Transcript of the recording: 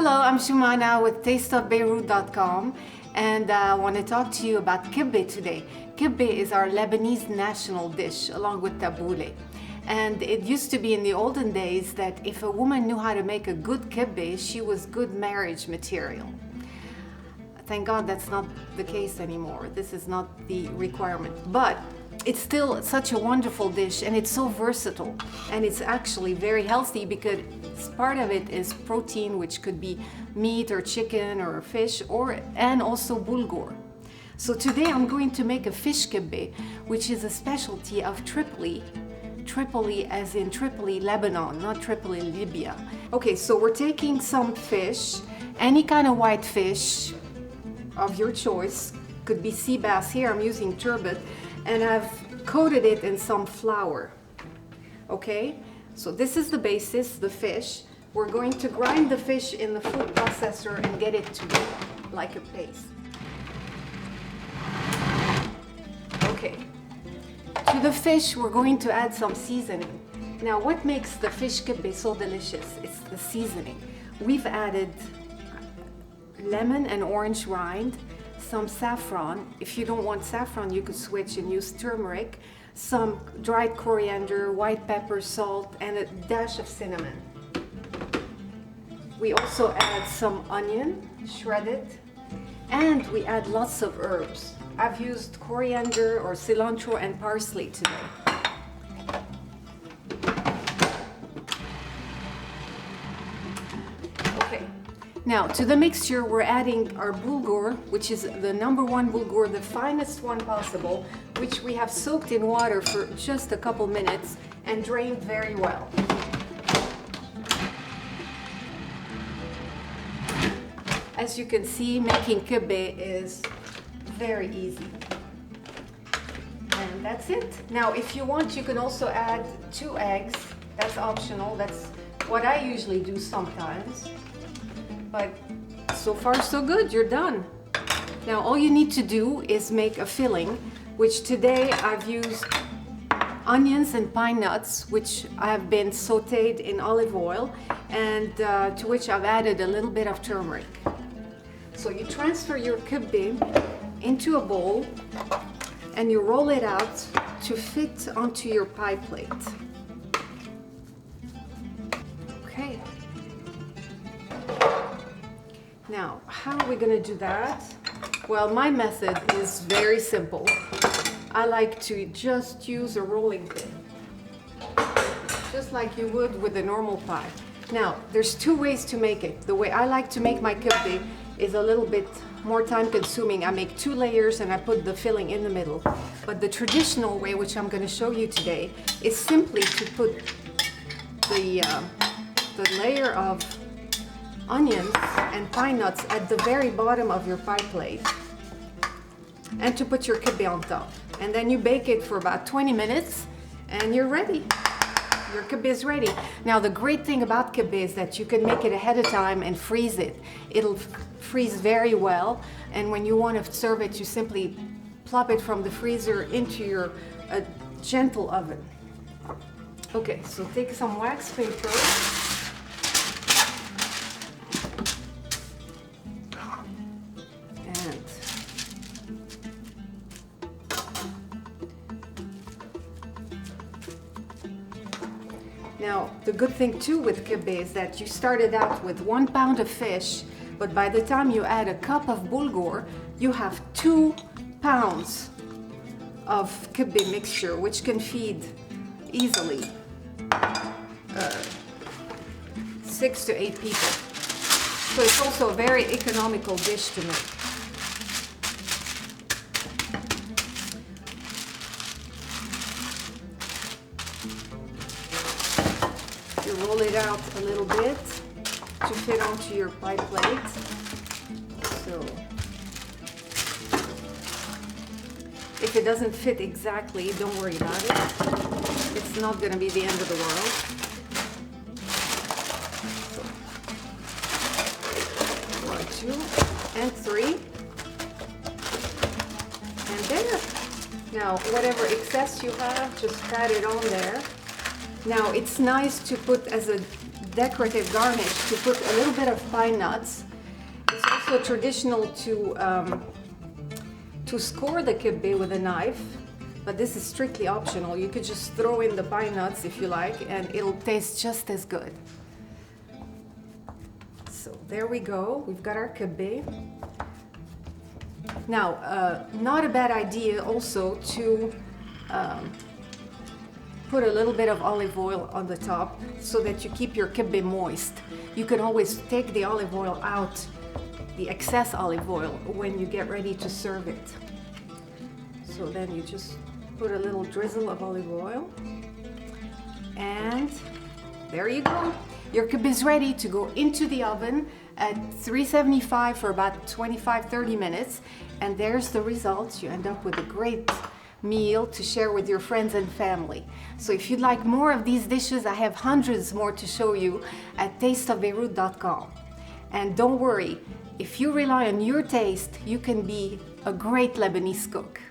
Hello, I'm Shumana with tasteofbeirut.com, and I want to talk to you about kibbeh today. Kibbeh is our Lebanese national dish along with tabbouleh. And it used to be in the olden days that if a woman knew how to make a good kibbeh, she was good marriage material. Thank God that's not the case anymore. This is not the requirement. But it's still such a wonderful dish, and it's so versatile, and it's actually very healthy because part of it is protein, which could be meat or chicken or fish, and also bulgur. So today I'm going to make a fish kibbeh, which is a specialty of Tripoli. Tripoli as in Tripoli, Lebanon, not Tripoli, Libya. Okay, so we're taking some fish, any kind of white fish of your choice. Could be sea bass. Here I'm using turbot, and I've coated it in some flour. Okay, so this is the basis, the fish. We're going to grind the fish in the food processor and get it to be like a paste. Okay, to the fish we're going to add some seasoning. Now what makes the fish kibbeh so delicious? It's the seasoning. We've added lemon and orange rind, some saffron. If you don't want saffron, you could switch and use turmeric, some dried coriander, white pepper, salt, and a dash of cinnamon. We also add some onion, shredded, and we add lots of herbs. I've used coriander or cilantro and parsley today. Now, to the mixture, we're adding our bulgur, which is the #1 bulgur, the finest one possible, which we have soaked in water for just a couple minutes and drained very well. As you can see, making kibbeh is very easy. And that's it. Now, if you want, you can also add 2 eggs. That's optional. That's what I usually do sometimes. But so far so good, you're done. Now all you need to do is make a filling, which today I've used onions and pine nuts, which have been sauteed in olive oil, and to which I've added a little bit of turmeric. So you transfer your kibbeh into a bowl and you roll it out to fit onto your pie plate. Okay. Now, how are we going to do that? Well, my method is very simple. I like to just use a rolling pin, just like you would with a normal pie. Now, there's 2 ways to make it. The way I like to make my kibbeh is a little bit more time consuming. I make 2 layers and I put the filling in the middle. But the traditional way, which I'm going to show you today, is simply to put the layer of onions and pine nuts at the very bottom of your pie plate, and to put your kibbeh on top. And then you bake it for about 20 minutes and you're ready. Your kibbeh is ready. Now the great thing about kibbeh is that you can make it ahead of time and freeze it. It'll freeze very well, and when you want to serve it, you simply plop it from the freezer into your gentle oven. Okay, so take some wax paper. Now, the good thing too with kibbeh is that you started out with 1 pound of fish, but by the time you add a cup of bulgur, you have 2 pounds of kibbeh mixture, which can feed easily 6 to 8 people. So it's also a very economical dish to make. You roll it out a little bit to fit onto your pie plate. So if it doesn't fit exactly, don't worry about it. It's not going to be the end of the world. So, 1, 2, and 3. And there. Now, whatever excess you have, just pat it on there. Now, it's nice to put as a decorative garnish to put a little bit of pine nuts. It's also traditional to score the kibbeh with a knife, but this is strictly optional. You could just throw in the pine nuts if you like, and it'll taste just as good. So there we go. We've got our kibbeh. Now, not a bad idea also to put a little bit of olive oil on the top so that you keep your kibbeh moist. You can always take the olive oil out, the excess olive oil, when you get ready to serve it. So then you just put a little drizzle of olive oil, and there you go. Your kibbeh is ready to go into the oven at 375 for about 25-30 minutes, and there's the results. You end up with a great meal to share with your friends and family. So if you'd like more of these dishes, I have hundreds more to show you at tasteofbeirut.com. And don't worry, if you rely on your taste, you can be a great Lebanese cook.